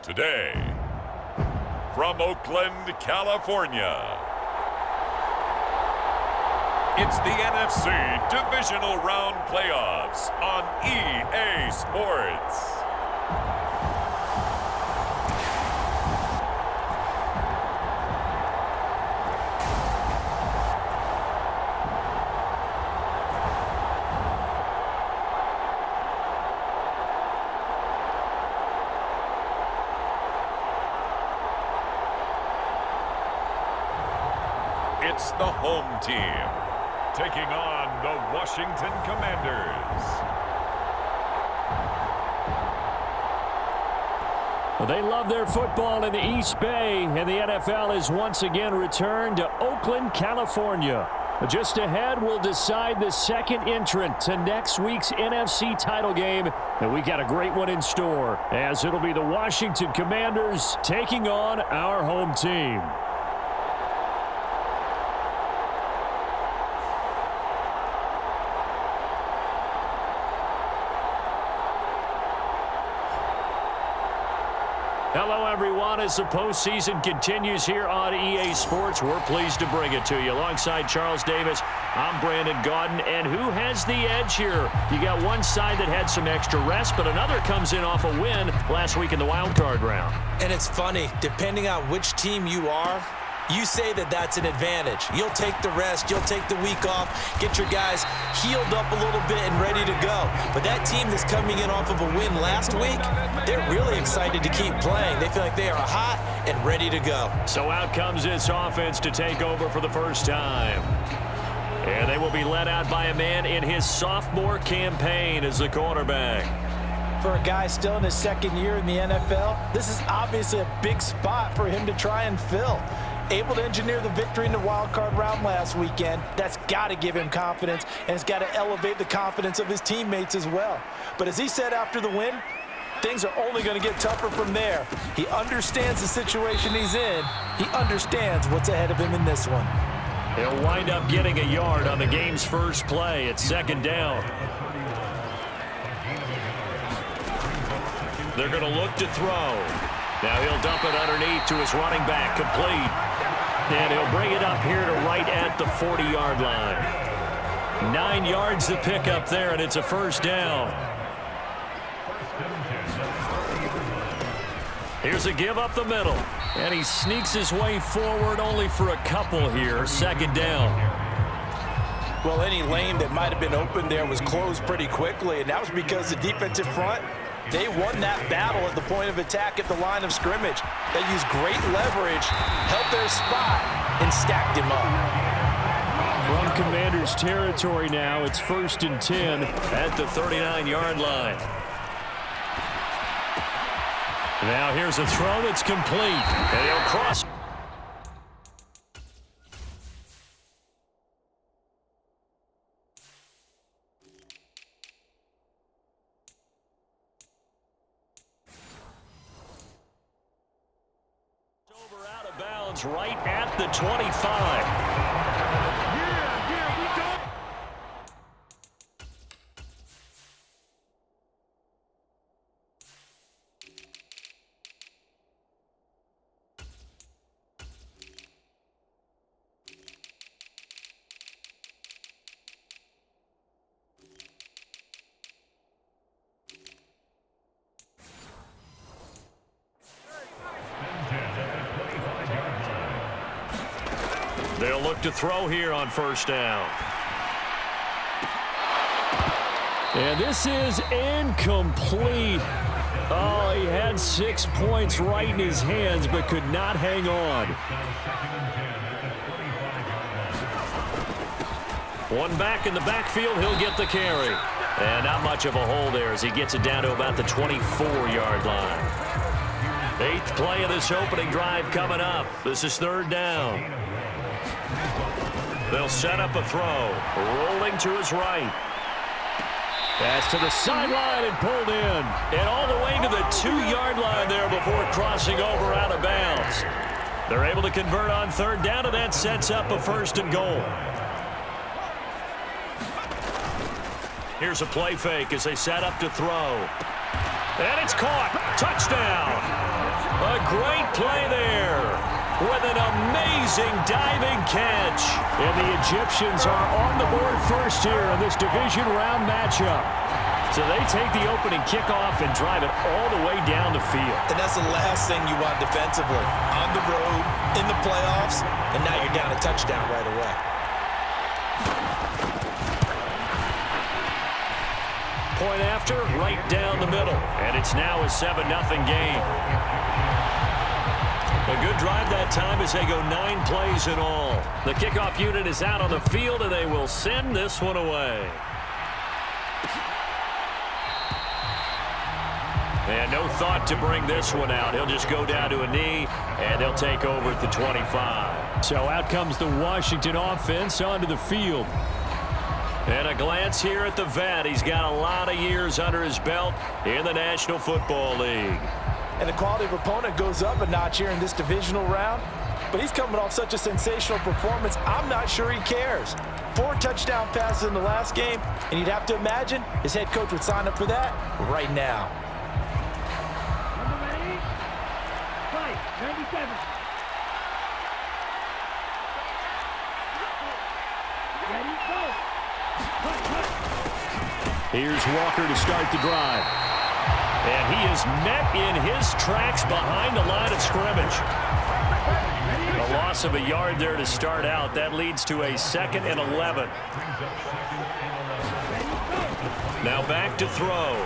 Today, from Oakland, California, it's the NFC Divisional Round Playoffs on EA Sports. It's the home team taking on the Washington Commanders. Well, they love their football in the East Bay, and the NFL has once again returned to Oakland, California. Just ahead, we'll decide the second entrant to next week's NFC title game, and we got a great one in store, as it'll be the Washington Commanders taking on our home team. Hello, everyone. As the postseason continues here on EA Sports, we're pleased to bring it to you. Alongside Charles Davis, I'm Brandon Gaudin. And who has the edge here? You got one side that had some extra rest, but another comes in off a win last week in the wild card round. And it's funny, depending on which team you are, you say that that's an advantage. You'll take the rest, you'll take the week off, get your guys healed up a little bit and ready to go. But that team that's coming in off of a win last week, they're really excited to keep playing. They feel like they are hot and ready to go. So out comes this offense to take over for the first time. And they will be led out by a man in his sophomore campaign as the quarterback. For a guy still in his second year in the NFL, this is obviously a big spot for him to try and fill. Able to engineer the victory in the wild card round last weekend. That's got to give him confidence, and it's got to elevate the confidence of his teammates as well. But as he said after the win, things are only going to get tougher from there. He understands the situation he's in. He understands what's ahead of him in this one. He'll wind up getting a yard on the game's first play. It's second down. They're going to look to throw. Now he'll dump it underneath to his running back, complete. And he'll bring it up here to right at the 40-yard line. 9 yards to pick up there, and it's a first down. Here's a give up the middle. And he sneaks his way forward only for a couple here. Second down. Well, any lane that might have been open there was closed pretty quickly, and that was because the defensive front, they won that battle at the point of attack at the line of scrimmage. They used great leverage, held their spot, and stacked him up. From Commanders territory now, it's 1st and 10 at the 39-yard line. Now here's a throw that's complete, and he'll cross. Right at the 25. They'll look to throw here on first down. And this is incomplete. Oh, he had 6 points right in his hands, but could not hang on. One back in the backfield, he'll get the carry. And not much of a hole there as he gets it down to about the 24-yard line. 8th play of this opening drive coming up. This is third down. They'll set up a throw. Rolling to his right. Pass to the sideline and pulled in. And all the way to the 2-yard line there before crossing over out of bounds. They're able to convert on third down, and that sets up a 1st and goal. Here's a play fake as they set up to throw. And it's caught. Touchdown. A great play there with an amazing diving catch. And the Egyptians are on the board first here in this division round matchup. So they take the opening kickoff and drive it all the way down the field. And that's the last thing you want defensively. On the road, in the playoffs, and now you're down a touchdown right away. Point after, right down the middle. And it's now a 7-0 game. A good drive that time as they go 9 plays in all. The kickoff unit is out on the field, and they will send this one away. And no thought to bring this one out. He'll just go down to a knee, and they'll take over at the 25. So out comes the Washington offense onto the field. And a glance here at the vet. He's got a lot of years under his belt in the National Football League. And the quality of opponent goes up a notch here in this divisional round. But he's coming off such a sensational performance, I'm not sure he cares. 4 touchdown passes in the last game, and you'd have to imagine his head coach would sign up for that right now. 97. Ready, go. Here's Walker to start the drive. And he is met in his tracks behind the line of scrimmage. A loss of a yard there to start out. That leads to a 2nd and 11. Now back to throw.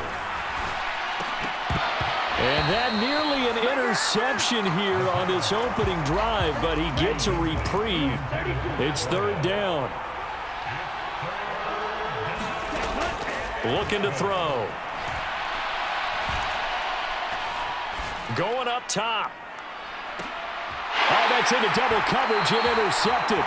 And that nearly an interception here on this opening drive, but he gets a reprieve. It's 3rd down. Looking to throw. Going up top. Oh, that's into double coverage and intercepted.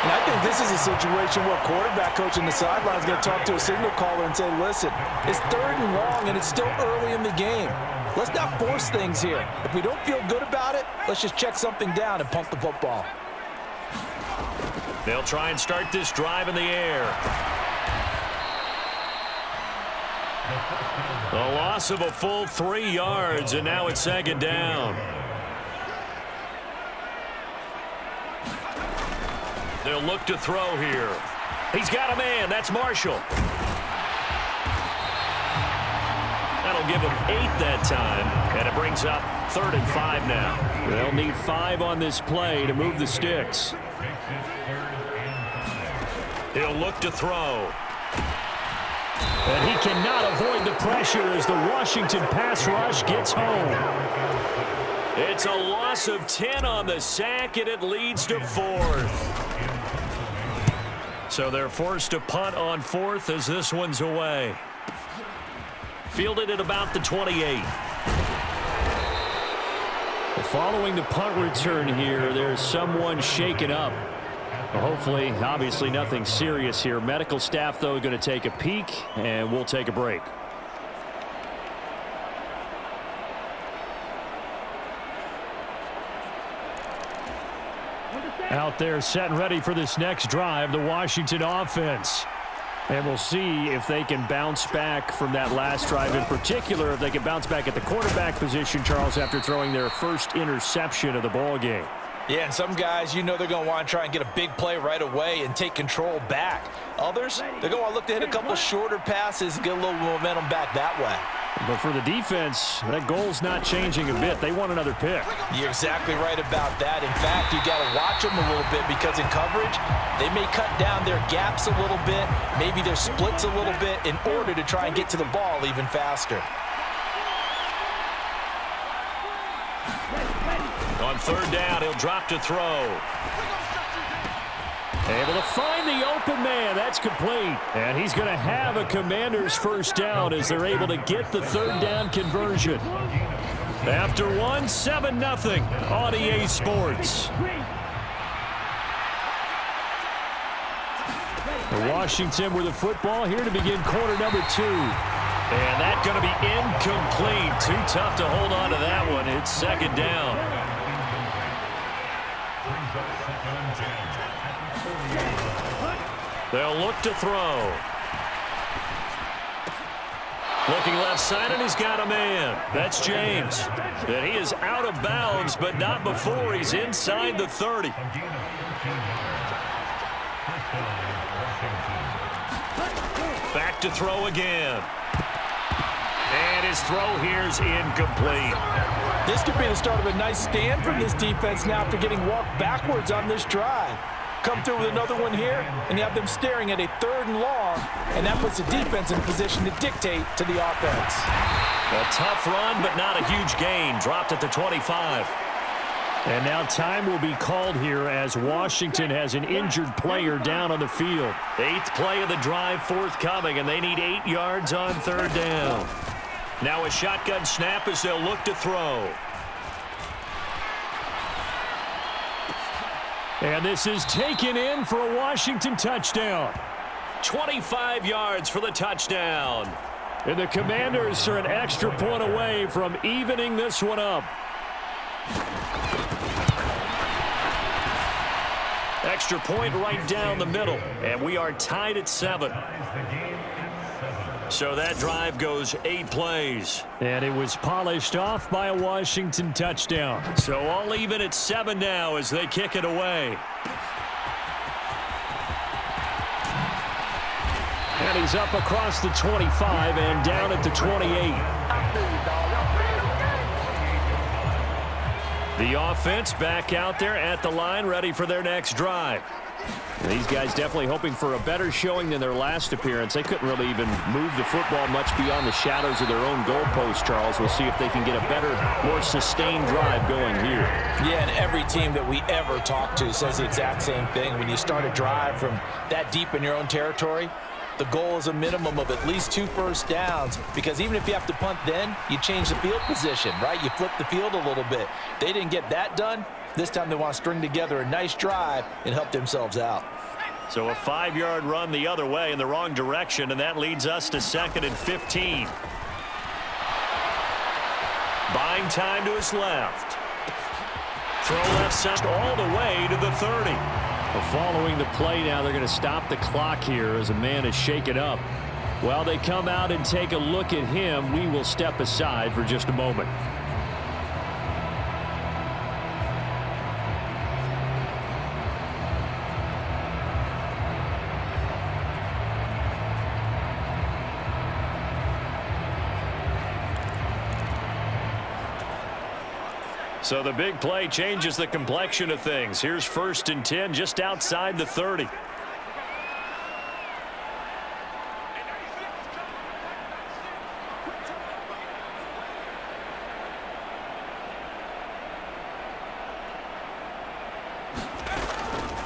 And I think this is a situation where quarterback coach on the sideline is going to talk to a signal caller and say, listen, it's 3rd and long and it's still early in the game. Let's not force things here. If we don't feel good about it, let's just check something down and pump the football. They'll try and start this drive in the air. A loss of a full 3 yards, and now it's 2nd down. They'll look to throw here. He's got a man. That's Marshall. That'll give him 8 that time, and it brings up 3rd and 5 now. They'll need 5 on this play to move the sticks. He'll look to throw. And he cannot avoid the pressure as the Washington pass rush gets home. It's a loss of 10 on the sack, and it leads to 4th. So they're forced to punt on 4th as this one's away. Fielded at about the 28. Following the punt return here, there's someone shaken up. Hopefully, obviously nothing serious here. Medical staff, though, going to take a peek, and we'll take a break. Out there set and ready for this next drive, the Washington offense. And we'll see if they can bounce back from that last drive in particular, if they can bounce back at the quarterback position, Charles, after throwing their first interception of the ball game. Yeah, and some guys, you know they're going to want to try and get a big play right away and take control back. Others, they're going to want to look to hit a couple shorter passes and get a little momentum back that way. But for the defense, that goal's not changing a bit. They want another pick. You're exactly right about that. In fact, you got to watch them a little bit because in coverage, they may cut down their gaps a little bit, maybe their splits a little bit in order to try and get to the ball even faster. On 3rd down, he'll drop to throw. Able to find the open man. That's complete. And he's going to have a Commanders first down as they're able to get the 3rd down conversion. After 7-0 on EA Sports. Washington with the football here to begin quarter number 2. And that's going to be incomplete. Too tough to hold on to that one. It's 2nd down. They'll look to throw. Looking left side, and he's got a man. That's James. And he is out of bounds, but not before he's inside the 30. Back to throw again. And his throw here is incomplete. This could be the start of a nice stand from this defense now after getting walked backwards on this drive. Come through with another one here, and you have them staring at a 3rd and long, and that puts the defense in position to dictate to the offense. A tough run, but not a huge gain. Dropped at the 25. And now time will be called here as Washington has an injured player down on the field. 8th play of the drive forthcoming, and they need 8 yards on 3rd down. Now a shotgun snap as they'll look to throw. And this is taken in for a Washington touchdown. 25 yards for the touchdown. And the Commanders are an extra point away from evening this one up. Extra point right down the middle. And we are tied at 7. So that drive goes 8 plays. And it was polished off by a Washington touchdown. So all even at 7 now as they kick it away. And he's up across the 25 and down at the 28. The offense back out there at the line, ready for their next drive. These guys definitely hoping for a better showing than their last appearance. They couldn't really even move the football much beyond the shadows of their own goalpost, Charles. We'll see if they can get a better, more sustained drive going here. Yeah, and every team that we ever talk to says the exact same thing. When you start a drive from that deep in your own territory, the goal is a minimum of at least 2 first downs, because even if you have to punt then, you change the field position, right? You flip the field a little bit. They didn't get that done. This time they want to string together a nice drive and help themselves out. So a 5-yard run the other way in the wrong direction, and that leads us to 2nd and 15. Buying time to his left. Throw left side all the way to the 30. Well, following the play now, they're going to stop the clock here as a man is shaken up. While they come out and take a look at him, we will step aside for just a moment. So the big play changes the complexion of things. Here's 1st and 10 just outside the 30.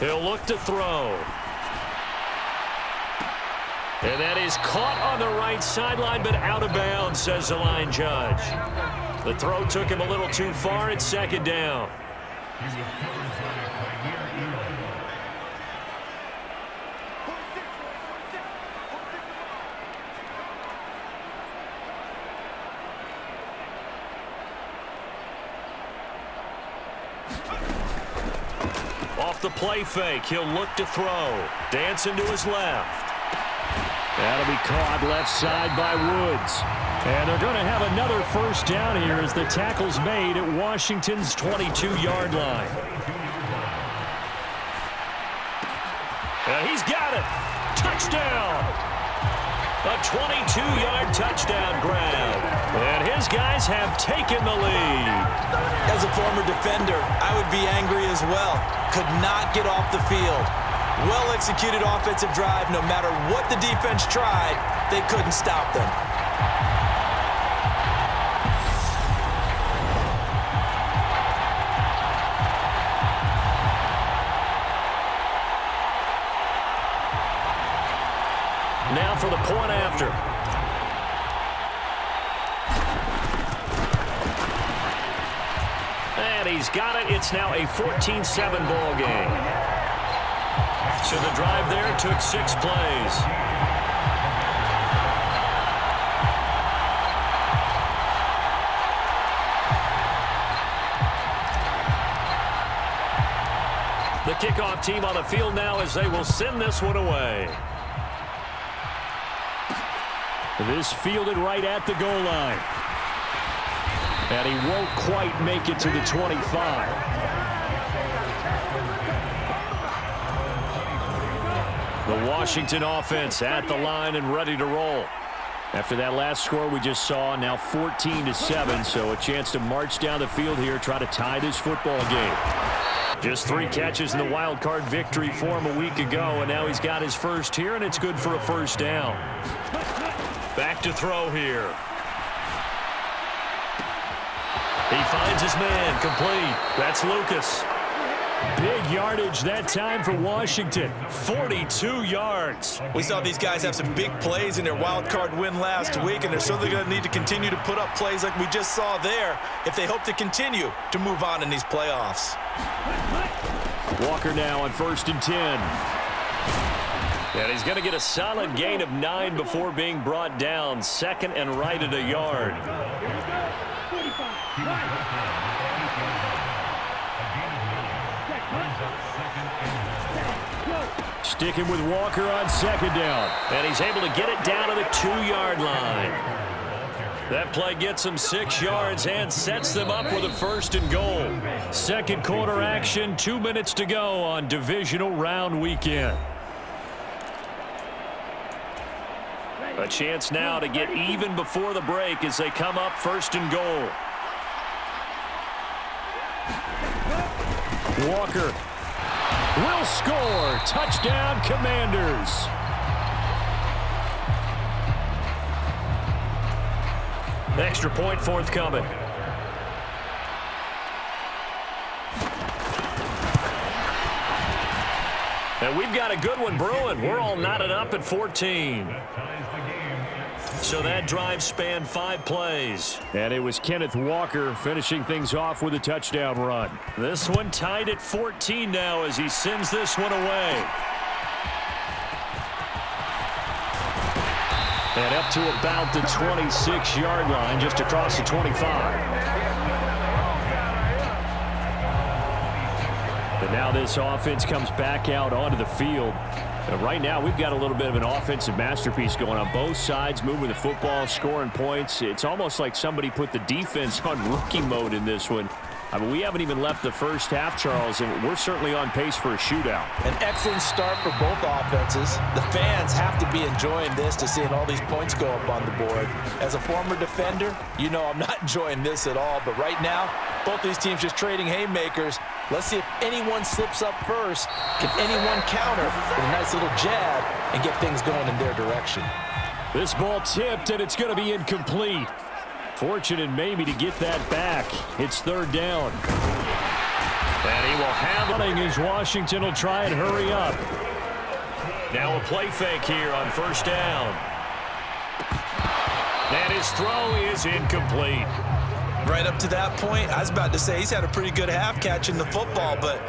He'll look to throw. And that is caught on the right sideline, but out of bounds, says the line judge. The throw took him a little too far at 2nd down. Off the play fake, he'll look to throw. Dancing to his left. That'll be caught left side by Woods. And they're going to have another first down here as the tackle's made at Washington's 22-yard line. And he's got it. Touchdown. A 22-yard touchdown grab. And his guys have taken the lead. As a former defender, I would be angry as well. Could not get off the field. Well-executed offensive drive. No matter what the defense tried, they couldn't stop them. Now for the point after. And he's got it. It's now a 14-7 ball game. So the drive there took 6 plays. The kickoff team on the field now as they will send this one away. This fielded right at the goal line. And he won't quite make it to the 25. The Washington offense at the line and ready to roll. After that last score we just saw, now 14-7, so a chance to march down the field here, try to tie this football game. Just 3 catches in the wild card victory for him a week ago, and now he's got his first here, and it's good for a first down. Back to throw here. He finds his man, complete. That's Lucas. Big yardage that time for Washington. 42 yards. We saw these guys have some big plays in their wild card win last week, and they're certainly going to need to continue to put up plays like we just saw there if they hope to continue to move on in these playoffs. Walker now on 1st and 10. And he's going to get a solid gain of 9 before being brought down. 2nd and right at a yard. Sticking with Walker on 2nd down. And he's able to get it down to the 2-yard line. That play gets him 6 yards and sets them up with a 1st and goal. Second quarter action, 2 minutes to go on divisional round weekend. A chance now to get even before the break as they come up 1st and goal. Walker will score. Touchdown, Commanders. Extra point forthcoming. And we've got a good one brewing. We're all knotted up at 14. So that drive spanned 5 plays. And it was Kenneth Walker finishing things off with a touchdown run. This one tied at 14 now as he sends this one away. And up to about the 26-yard line, just across the 25. But now this offense comes back out onto the field. Right now, we've got a little bit of an offensive masterpiece going on both sides, moving the football, scoring points. It's almost like somebody put the defense on rookie mode in this one. I mean, we haven't even left the first half, Charles, and we're certainly on pace for a shootout. An excellent start for both offenses. The fans have to be enjoying this to seeing all these points go up on the board. As a former defender, you know I'm not enjoying this at all, but right now, both these teams just trading haymakers. Let's see if anyone slips up first. Can anyone counter with a nice little jab and get things going in their direction? This ball tipped, and it's going to be incomplete. Fortunate maybe to get that back. It's 3rd down. And he will have it as Washington will try and hurry up. Now a play fake here on 1st down. And his throw is incomplete. Right up to that point, I was about to say he's had a pretty good half catching the football, but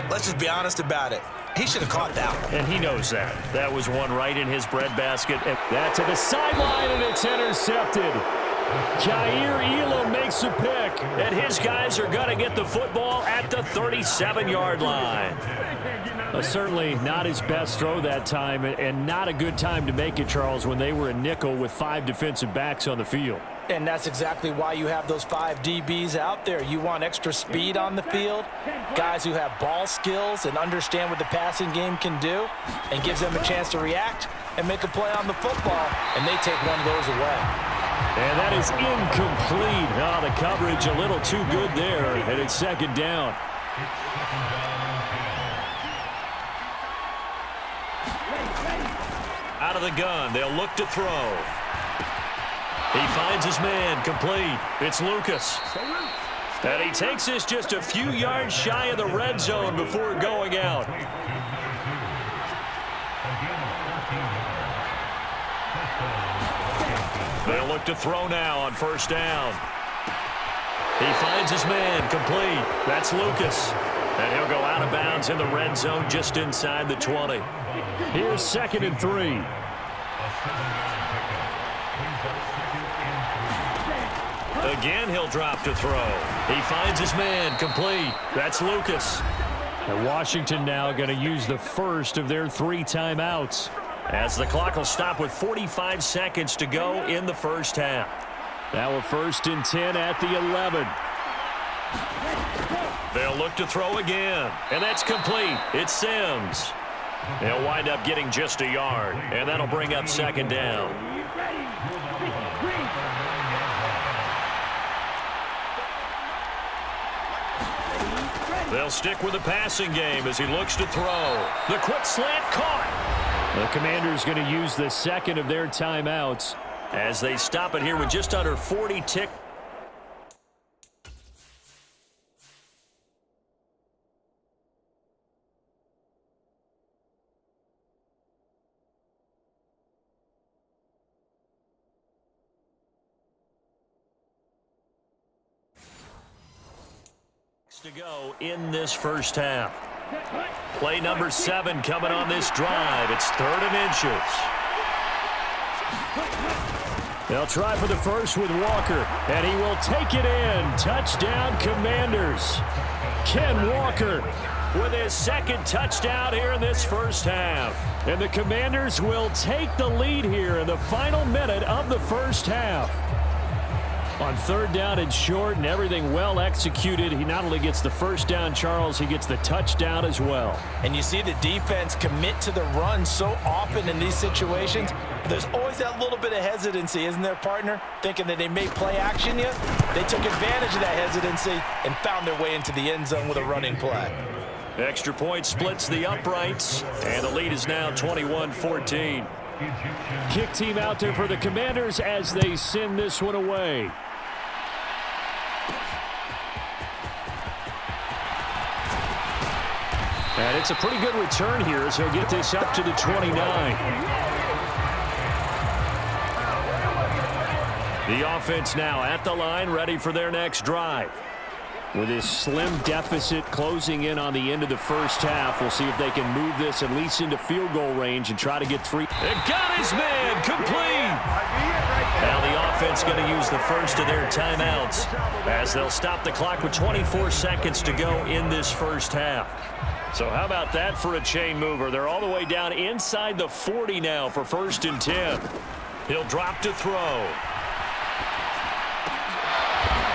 let's just be honest about it. He should have caught that one. And he knows that. That was one right in his breadbasket. That to the sideline, and it's intercepted. Jair Elam makes a pick, and his guys are going to get the football at the 37-yard line. Certainly not his best throw that time, and not a good time to make it, Charles, when they were a nickel with 5 defensive backs on the field. And that's exactly why you have those 5 DBs out there. You want extra speed on the field, guys who have ball skills and understand what the passing game can do, and gives them a chance to react and make a play on the football, and they take one of those away. And that is incomplete. Oh, the coverage a little too good there, and it's 2nd down. Out of the gun, they'll look to throw. He finds his man, complete. It's Lucas. And he takes this just a few yards shy of the red zone before going out. They'll look to throw now on 1st down. He finds his man, complete. That's Lucas. And he'll go out of bounds in the red zone just inside the 20. Here's 2nd and 3. Again, he'll drop to throw. He finds his man, complete. That's Lucas. And Washington now going to use the first of their 3 timeouts. as the clock will stop with 45 seconds to go in the first half. Now a 1st and 10 at the 11. They'll look to throw again, and that's complete. It's Sims. They'll wind up getting just a yard, and that'll bring up 2nd down. They'll stick with the passing game as he looks to throw. The quick slant caught. The Commanders going to use the 2nd of their timeouts as they stop it here with just under 40 tick. To go in this first half. Play number 7 coming on this drive. It's 3rd and inches. They'll try for the first with Walker, and he will take it in. Touchdown, Commanders. Ken Walker with his 2nd touchdown here in this first half. And the Commanders will take the lead here in the final minute of the first half. On 3rd down and short and everything well executed, he not only gets the first down, Charles, he gets the touchdown as well. And you see the defense commit to the run so often in these situations. There's always that little bit of hesitancy, isn't there, partner? Thinking that they may play action you. They took advantage of that hesitancy and found their way into the end zone with a running play. Extra point splits the uprights, and the lead is now 21-14. Kick team out there for the Commanders as they send this one away. And it's a pretty good return here as he'll get this up to the 29. The offense now at the line, ready for their next drive. With this slim deficit closing in on the end of the first half, we'll see if they can move this at least into field goal range and try to get 3. They got his man complete. Now the offense going to use the first of their timeouts as they'll stop the clock with 24 seconds to go in this first half. So how about that for a chain mover? They're all the way down inside the 40 now for 1st and 10. He'll drop to throw.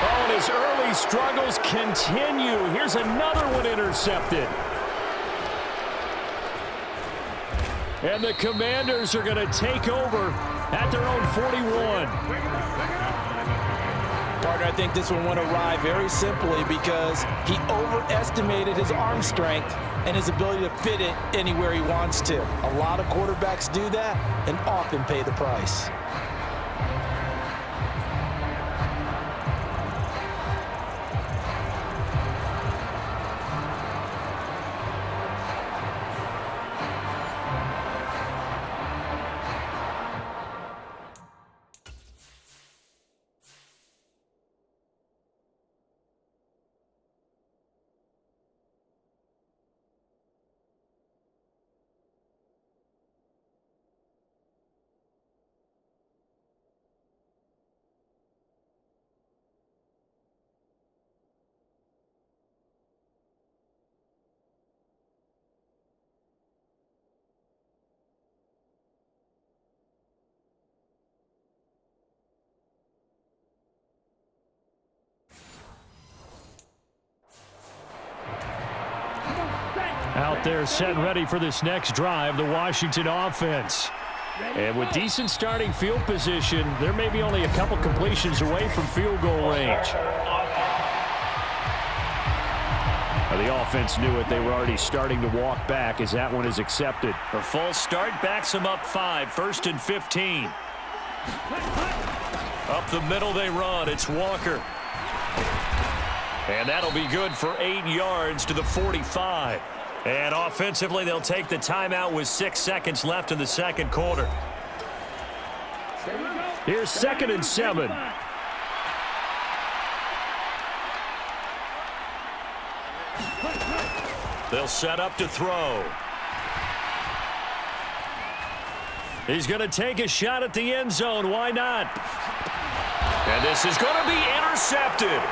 Oh, and his early struggles continue. Here's another one intercepted. And the Commanders are going to take over at their own 41. Partner, I think this one went awry very simply because he overestimated his arm strength and his ability to fit it anywhere he wants to. A lot of quarterbacks do that and often pay the price. Out there set and ready for this next drive, the Washington offense. And with decent starting field position, there may be only a couple completions away from field goal range. The offense knew it. They were already starting to walk back as that one is accepted. A false start backs them up 5, 1st and 15. Up the middle they run. It's Walker. And that'll be good for 8 yards to the 45. And offensively, they'll take the timeout with 6 seconds left in the second quarter. Here's 2nd and 7. They'll set up to throw. He's going to take a shot at the end zone. Why not? And this is going to be intercepted.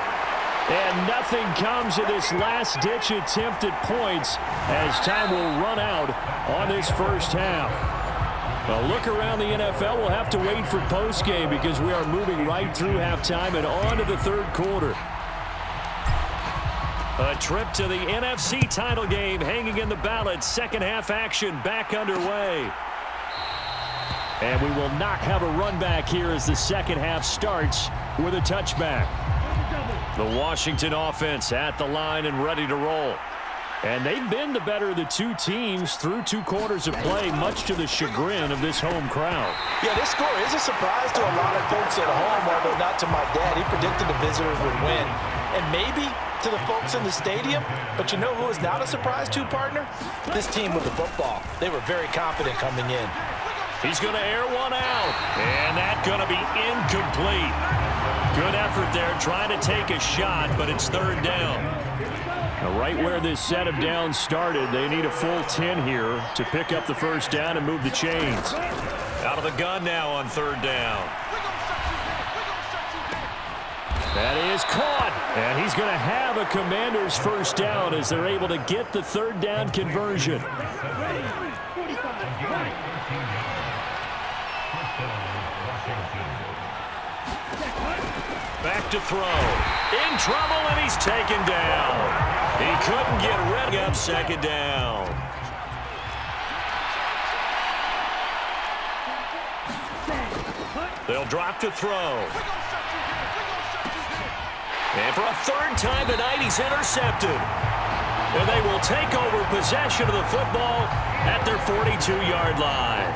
And nothing comes of this last-ditch attempt at points as time will run out on this first half. A look around the NFL. We'll have to wait for postgame because we are moving right through halftime and on to the third quarter. A trip to the NFC title game hanging in the balance. Second half action back underway. And we will not have a run back here as the second half starts with a touchback. The Washington offense at the line and ready to roll. And they've been the better of the two teams through 2 quarters of play, much to the chagrin of this home crowd. Yeah, this score is a surprise to a lot of folks at home, although not to my dad. He predicted the visitors would win. And maybe to the folks in the stadium. But you know who is not a surprise to, partner? This team with the football. They were very confident coming in. He's going to air one out. And that's going to be incomplete. Good effort there trying to take a shot, but it's third down. Now, right where this set of downs started, they need a full 10 here to pick up the first down and move the chains. Out of the gun now on third down. That is caught, and he's going to have a Commander's first down as they're able to get the third down conversion. Back to throw. In trouble, and he's taken down. He couldn't get rid of second down. They'll drop to throw. And for a third time tonight, he's intercepted. And they will take over possession of the football at their 42-yard line.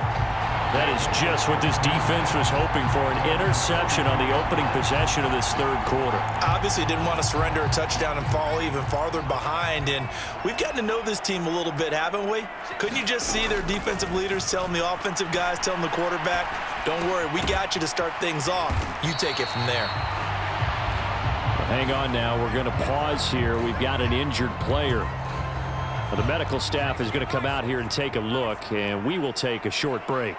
That is just what this defense was hoping for, an interception on the opening possession of this third quarter. Obviously didn't want to surrender a touchdown and fall even farther behind, and we've gotten to know this team a little bit, haven't we? Couldn't you just see their defensive leaders telling the offensive guys, telling the quarterback, don't worry, we got you to start things off. You take it from there. Hang on now. We're going to pause here. We've got an injured player. The medical staff is going to come out here and take a look, and we will take a short break.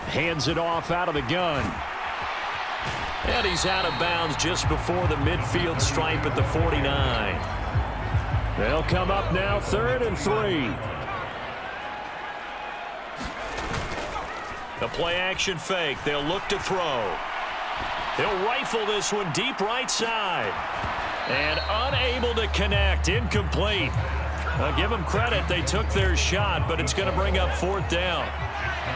Hands it off out of the gun. And he's out of bounds just before the midfield stripe at the 49. They'll come up now, 3rd and 3. The play action fake. They'll look to throw. They'll rifle this one deep right side. And unable to connect. Incomplete. I'll give them credit. They took their shot, but it's going to bring up 4th down.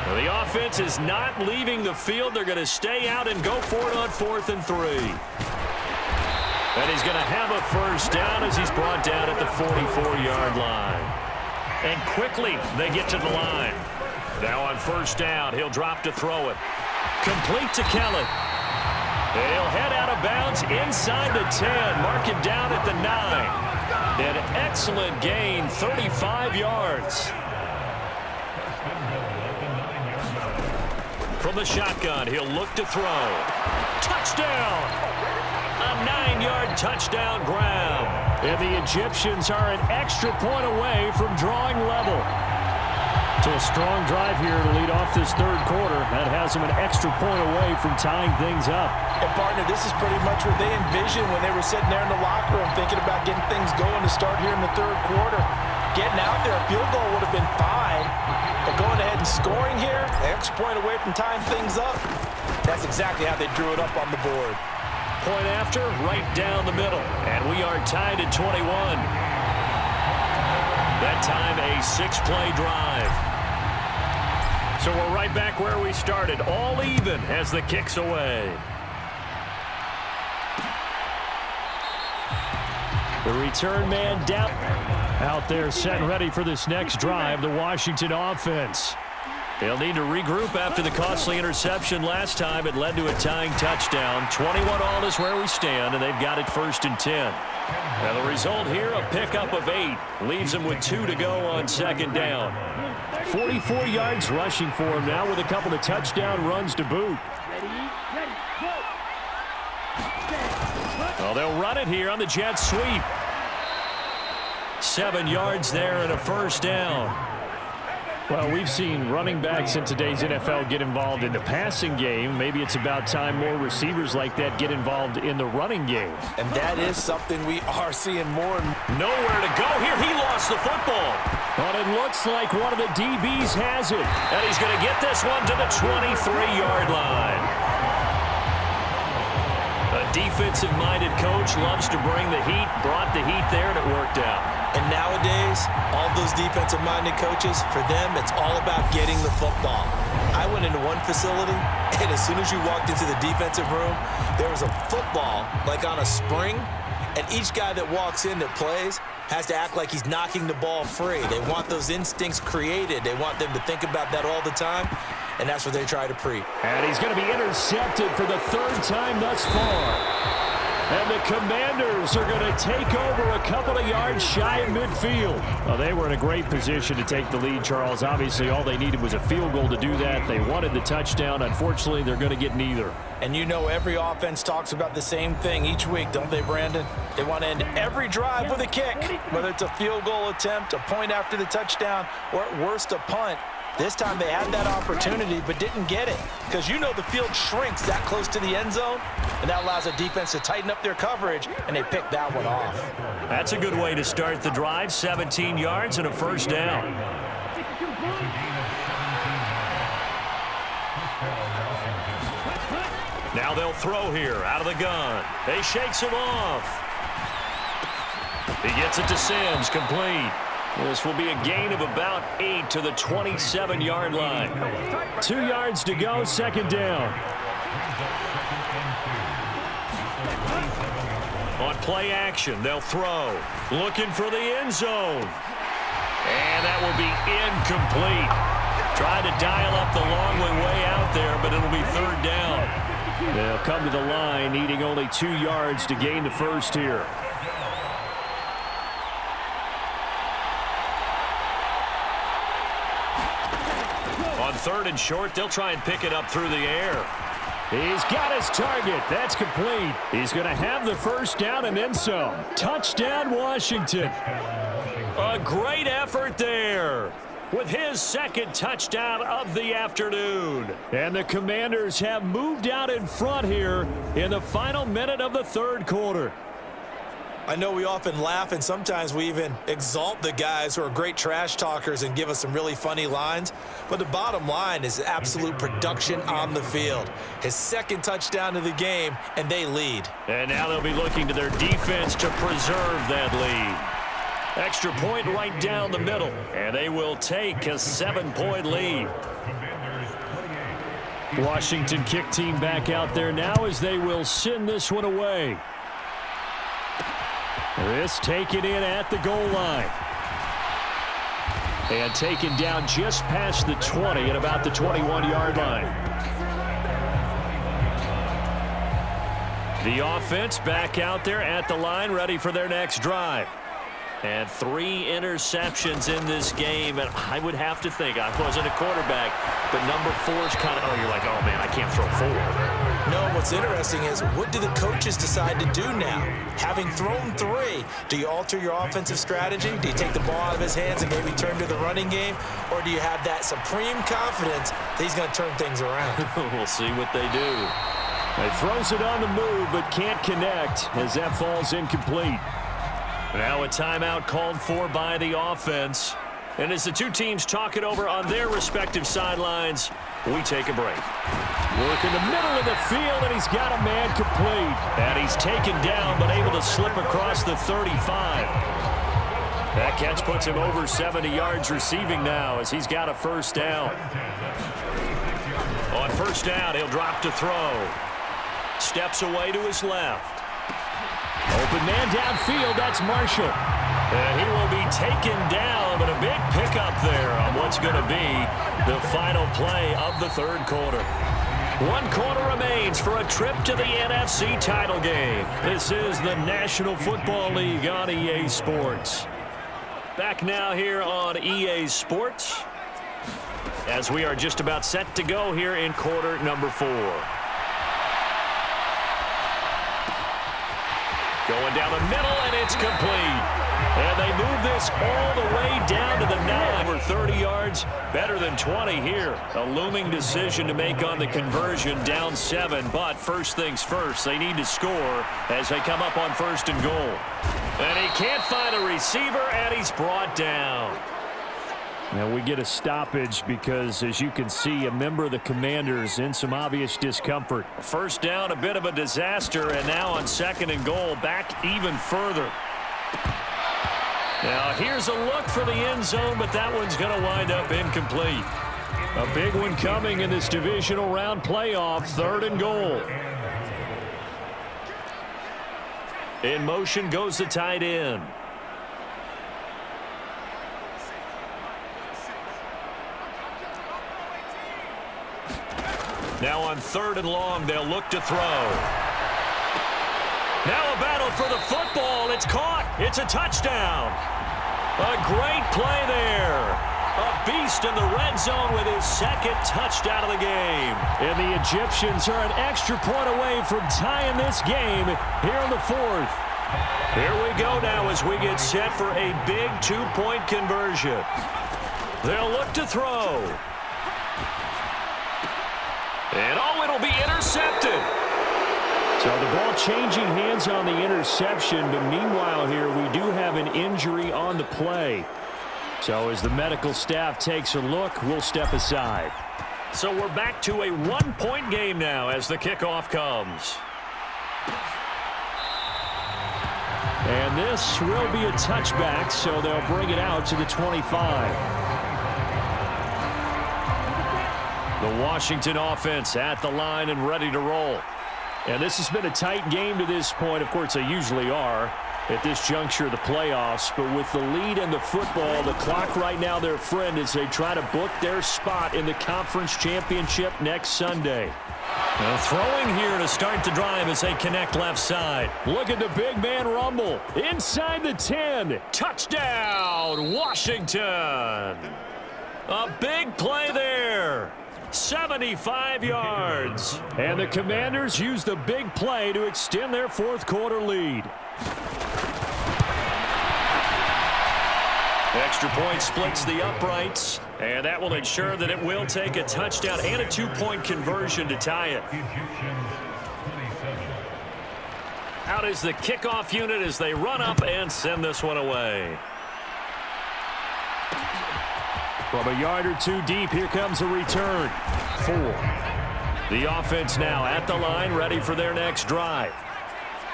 Well, the offense is not leaving the field. They're going to stay out and go for it on 4th and 3. And he's going to have a first down as he's brought down at the 44-yard line. And quickly they get to the line. Now on first down, he'll drop to throw it. Complete to Kelly. He'll head out of bounds inside the 10. Mark it down at the 9. An excellent gain, 35 yards. From the shotgun, he'll look to throw. Touchdown! A 9-yard touchdown grab. And the Egyptians are an extra point away from drawing level. So a strong drive here to lead off this third quarter. That has them an extra point away from tying things up. And, partner, this is pretty much what they envisioned when they were sitting there in the locker room thinking about getting things going to start here in the third quarter. Getting out there, a field goal would have been fine. But going ahead and scoring here, an extra point away from tying things up, that's exactly how they drew it up on the board. Point after, right down the middle. And we are tied at 21. That time, a 6-play drive. So we're right back where we started, all even as the kick's away. The return man down. Out there set and ready for this next drive, the Washington offense. They'll need to regroup after the costly interception last time. It led to a tying touchdown. 21-all is where we stand, and they've got it 1st and 10. Now the result here, a pickup of 8. Leaves them with 2 to go on 2nd down. 44 yards rushing for him now with a couple of touchdown runs to boot. Well, they'll run it here on the jet sweep. 7 yards there and a first down. Well, we've seen running backs in today's NFL get involved in the passing game. Maybe it's about time more receivers like that get involved in the running game. And that is something we are seeing more and more. Nowhere to go here. He lost the football. But it looks like one of the DBs has it. And he's going to get this one to the 23-yard line. A defensive-minded coach loves to bring the heat, brought the heat there, and it worked out. And nowadays, all those defensive-minded coaches, for them, it's all about getting the football. I went into one facility, and as soon as you walked into the defensive room, there was a football, like on a spring, and each guy that walks in that plays has to act like he's knocking the ball free. They want those instincts created. They want them to think about that all the time, and that's what they try to preach. And he's going to be intercepted for the third time thus far. And the Commanders are going to take over a couple of yards shy of midfield. Well, they were in a great position to take the lead, Charles. Obviously, all they needed was a field goal to do that. They wanted the touchdown. Unfortunately, they're going to get neither. And you know every offense talks about the same thing each week, don't they, Brandon? They want to end every drive with a kick, whether it's a field goal attempt, a point after the touchdown, or at worst a punt. This time they had that opportunity but didn't get it because you know the field shrinks that close to the end zone, and that allows a defense to tighten up their coverage, and they picked that one off. That's a good way to start the drive. 17 yards and a first down. Now they'll throw here out of the gun. He shakes him off. He gets it to Sims, complete. This will be a gain of about 8 to the 27-yard line. 2 yards to go, second down. On play action, they'll throw. Looking for the end zone. And that will be incomplete. Tried to dial up the long way out there, but it'll be third down. They'll come to the line, needing only 2 yards to gain the first here. On third and short, they'll try and pick it up through the air. He's got his target. That's complete. He's going to have the first down and then some. Touchdown, Washington. A great effort there with his second touchdown of the afternoon. And the Commanders have moved out in front here in the final minute of the third quarter. I know we often laugh, and sometimes we even exalt the guys who are great trash talkers and give us some really funny lines. But the bottom line is absolute production on the field. His second touchdown of the game, and they lead. And now they'll be looking to their defense to preserve that lead. Extra point right down the middle, and they will take a 7-point lead. Washington kick team back out there now as they will send this one away. This taken in at the goal line. And taken down just past the 20 at about the 21-yard line. The offense back out there at the line, ready for their next drive. And 3 interceptions in this game, and I would have to think, I wasn't a quarterback, but number 4 is kind of, you're like, oh man, I can't throw 4. No, what's interesting is, what do the coaches decide to do now? Having thrown 3, do you alter your offensive strategy? Do you take the ball out of his hands and maybe turn to the running game? Or do you have that supreme confidence that he's going to turn things around? We'll see what they do. He throws it on the move, but can't connect as that falls incomplete. Now a timeout called for by the offense. And as the two teams talk it over on their respective sidelines, we take a break. Work in the middle of the field, and he's got a man complete. And he's taken down, but able to slip across the 35. That catch puts him over 70 yards receiving now as he's got a first down. On first down, he'll drop to throw. Steps away to his left. Open man downfield, that's Marshall. And he will be taken down, but a big pickup there on what's going to be the final play of the third quarter. 1 quarter remains for a trip to the NFC title game. This is the National Football League on EA Sports. Back now here on EA Sports as we are just about set to go here in quarter number 4. Going down the middle, and it's complete. And they move this all the way down to the 9. Over 30 yards, better than 20 here. A looming decision to make on the conversion, down 7. But first things first, they need to score as they come up on first and goal. And he can't find a receiver, and he's brought down. And we get a stoppage because, as you can see, a member of the Commanders in some obvious discomfort. First down, a bit of a disaster, and now on 2nd and goal, back even further. Now, here's a look for the end zone, but that one's going to wind up incomplete. A big one coming in this divisional round playoff, 3rd and goal. In motion goes the tight end. Now on 3rd and long, they'll look to throw. Now a battle for the football. It's caught. It's a touchdown. A great play there. A beast in the red zone with his 2nd touchdown of the game. And the Egyptians are an extra point away from tying this game here in the 4th. Here we go now as we get set for a big 2-point conversion. They'll look to throw. And it'll be intercepted. So the ball changing hands on the interception, but meanwhile here we do have an injury on the play. So as the medical staff takes a look, we'll step aside. So we're back to a 1-point game now as the kickoff comes. And this will be a touchback, so they'll bring it out to the 25. The Washington offense at the line and ready to roll. And this has been a tight game to this point. Of course, they usually are at this juncture of the playoffs. But with the lead in the football, the clock right now their friend as they try to book their spot in the conference championship next Sunday. Now throwing here to start the drive as they connect left side. Look at the big man rumble. Inside the 10. Touchdown, Washington. A big play there. 75 yards. And the Commanders use the big play to extend their 4th quarter lead. Extra point splits the uprights, and that will ensure that it will take a touchdown and a 2-point conversion to tie it. Out is the kickoff unit as they run up and send this one away. From a yard or 2 deep, here comes a return. 4. The offense now at the line, ready for their next drive.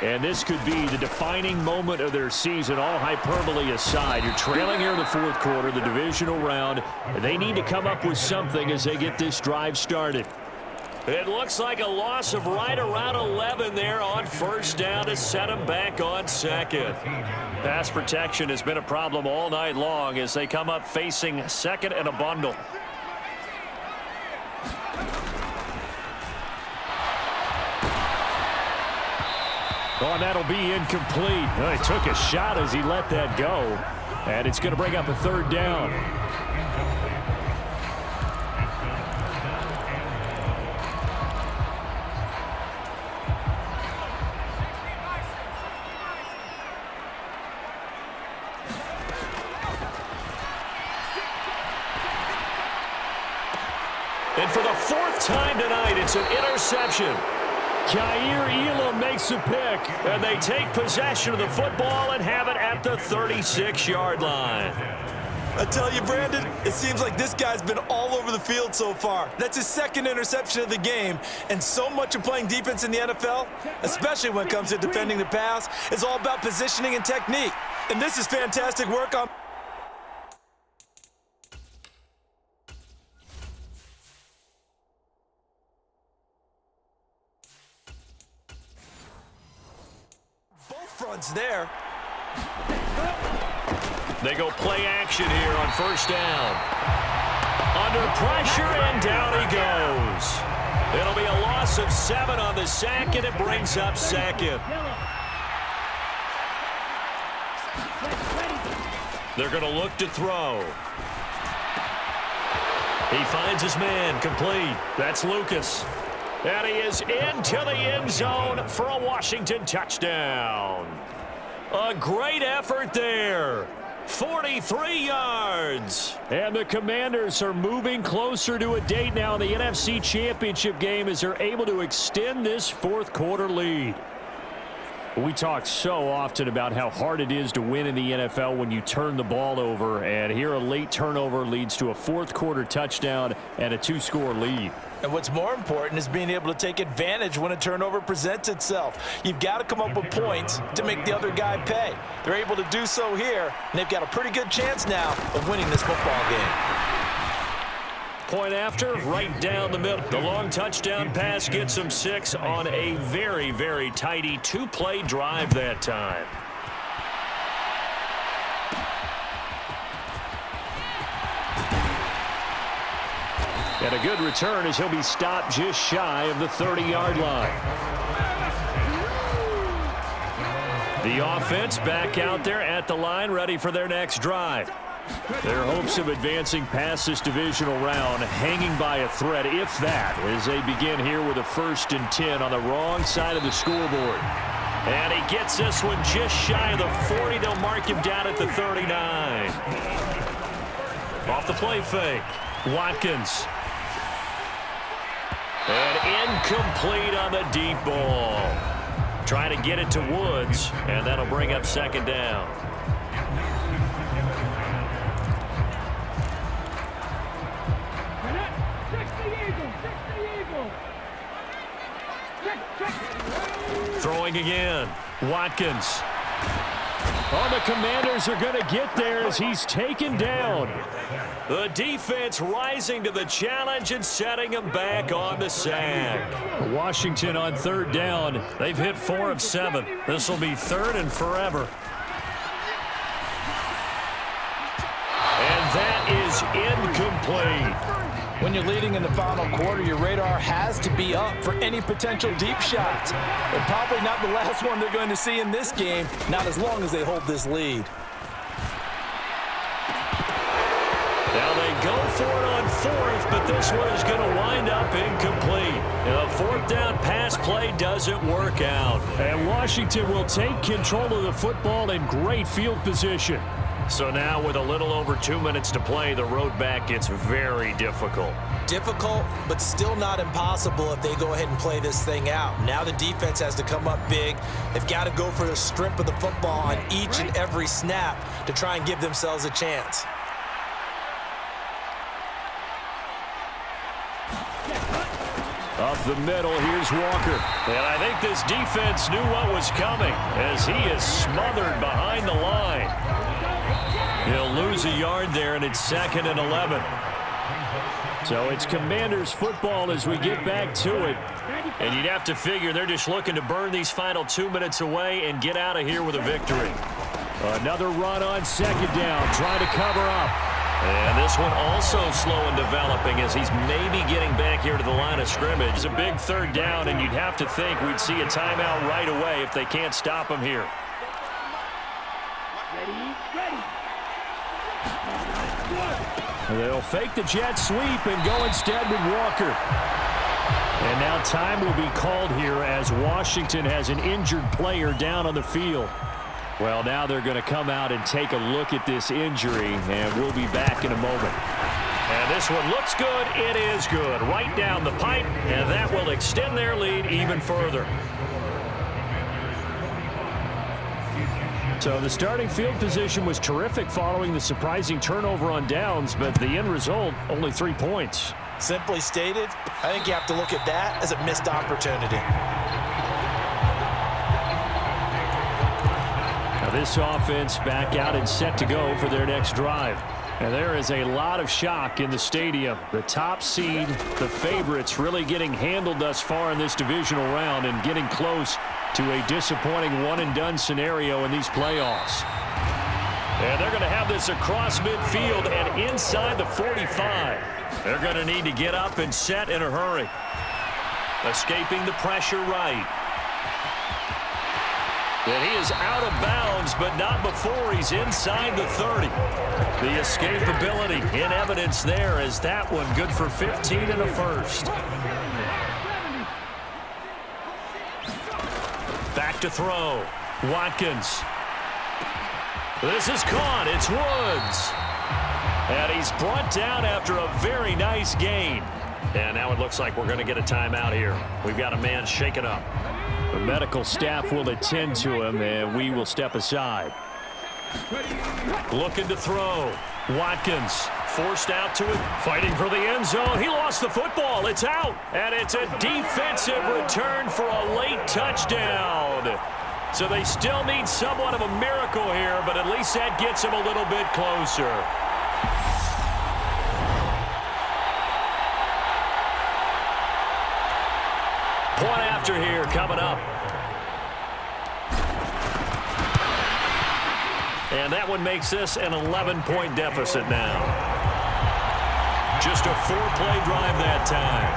And this could be the defining moment of their season, all hyperbole aside. You're trailing here in the 4th quarter, the divisional round. And they need to come up with something as they get this drive started. It looks like a loss of right around 11 there on 1st down to set them back on 2nd. Pass protection has been a problem all night long as they come up facing 2nd and a bundle. Oh, and that'll be incomplete. Oh, he took a shot as he let that go. And it's going to bring up a 3rd down. And for the 4th time tonight, it's an interception. Khair Elam makes a pick, and they take possession of the football and have it at the 36-yard line. I tell you, Brandon, it seems like this guy's been all over the field so far. That's his 2nd interception of the game, and so much of playing defense in the NFL, especially when it comes to defending the pass, is all about positioning and technique. And this is fantastic work on fronts there. They go play action here on 1st down. Under pressure, and down he goes. It'll be a loss of 7 on the sack, and it brings up 2nd. They're going to look to throw. He finds his man, complete. That's Lucas. And he is into the end zone for a Washington touchdown. A great effort there. 43 yards. And the Commanders are moving closer to a date now in the NFC Championship game as they're able to extend this 4th quarter lead. We talk so often about how hard it is to win in the NFL when you turn the ball over, and here a late turnover leads to a fourth-quarter touchdown and a 2-score lead. And what's more important is being able to take advantage when a turnover presents itself. You've got to come up with points to make the other guy pay. They're able to do so here, and they've got a pretty good chance now of winning this football game. Point after, right down the middle. The long touchdown pass gets them 6 on a very, very tidy 2-play drive that time. And a good return as he'll be stopped just shy of the 30-yard line. The offense back out there at the line, ready for their next drive. Their hopes of advancing past this divisional round hanging by a thread, if that, as they begin here with a 1st and 10 on the wrong side of the scoreboard. And he gets this one just shy of the 40. They'll mark him down at the 39. Off the play fake. Watkins. And incomplete on the deep ball. Trying to get it to Woods, and that'll bring up 2nd down. Throwing again. Watkins. Oh, the Commanders are going to get there as he's taken down. The defense rising to the challenge and setting him back on the sack. Washington on 3rd down. They've hit 4 of 7. This will be 3rd and forever. And that is incomplete. When you're leading in the final quarter, your radar has to be up for any potential deep shots. But probably not the last one they're going to see in this game, not as long as they hold this lead. Now they go for it on 4th, but this one is going to wind up incomplete. The 4th down pass play doesn't work out. And Washington will take control of the football in great field position. So now with a little over 2 minutes to play, the road back gets very difficult. Difficult, but still not impossible if they go ahead and play this thing out. Now the defense has to come up big. They've got to go for the strip of the football on each and every snap to try and give themselves a chance. Up the middle, here's Walker. And I think this defense knew what was coming as he is smothered behind the line. He'll lose a yard there, and it's 2nd and 11. So it's Commanders football as we get back to it. And you'd have to figure they're just looking to burn these final 2 minutes away and get out of here with a victory. Another run on 2nd down, trying to cover up. And this one also slow in developing as he's maybe getting back here to the line of scrimmage. It's a big 3rd down, and you'd have to think we'd see a timeout right away if they can't stop him here. They'll fake the jet sweep and go instead with Walker. And now time will be called here as Washington has an injured player down on the field. Well, now they're going to come out and take a look at this injury, and we'll be back in a moment. And this one looks good. It is good. Right down the pipe, and that will extend their lead even further. So the starting field position was terrific following the surprising turnover on downs, but the end result, only 3 points. Simply stated, I think you have to look at that as a missed opportunity. Now this offense back out and set to go for their next drive. And there is a lot of shock in the stadium. The top seed, the favorites, really getting handled thus far in this divisional round and getting close to a disappointing one-and-done scenario in these playoffs. And they're going to have this across midfield and inside the 45. They're going to need to get up and set in a hurry. Escaping the pressure right. And he is out of bounds, but not before he's inside the 30. The escapability in evidence there as that one good for 15 and a first. Back to throw. Watkins. This is caught. It's Woods. And he's brought down after a very nice gain. And now it looks like we're going to get a timeout here. We've got a man shaken up. The medical staff will attend to him, and we will step aside. Looking to throw. Watkins forced out to it, fighting for the end zone. He lost the football. It's out, and it's a defensive return for a late touchdown. So they still need somewhat of a miracle here, but at least that gets them a little bit closer. Point after here coming up. And that one makes this an 11-point deficit now. Just a 4-play drive that time.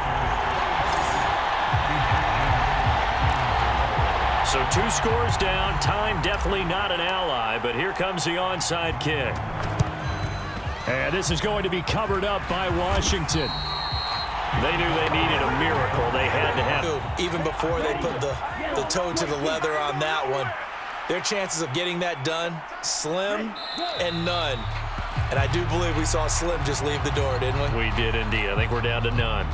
So 2 scores down. Time definitely not an ally, but here comes the onside kick. And this is going to be covered up by Washington. They knew they needed a miracle. They had to have it. Even before they put the toe to the leather on that one, their chances of getting that done, slim and none. And I do believe we saw Slim just leave the door, didn't we? We did indeed. I think we're down to none.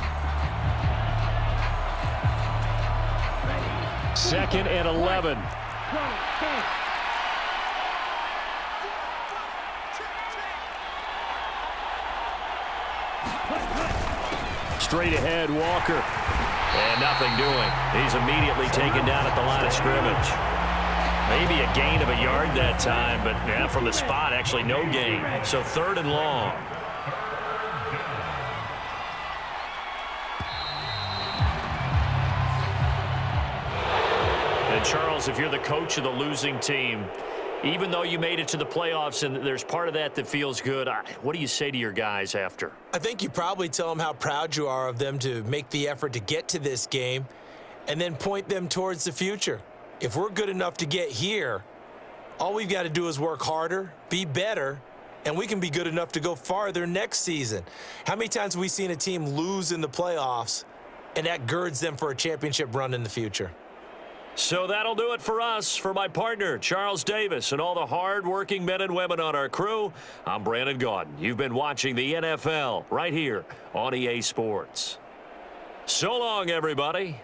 2nd and 11. Straight ahead, Walker. And nothing doing. He's immediately taken down at the line of scrimmage. Maybe a gain of a yard that time, but yeah, from the spot, actually no gain. So 3rd and long. And Charles, if you're the coach of the losing team, even though you made it to the playoffs and there's part of that that feels good, what do you say to your guys after? I think you probably tell them how proud you are of them to make the effort to get to this game and then point them towards the future. If we're good enough to get here, all we've got to do is work harder, be better, and we can be good enough to go farther next season. How many times have we seen a team lose in the playoffs, and that girds them for a championship run in the future? So that'll do it for us. For my partner, Charles Davis, and all the hard-working men and women on our crew, I'm Brandon Gaudin. You've been watching the NFL right here on EA Sports. So long, everybody.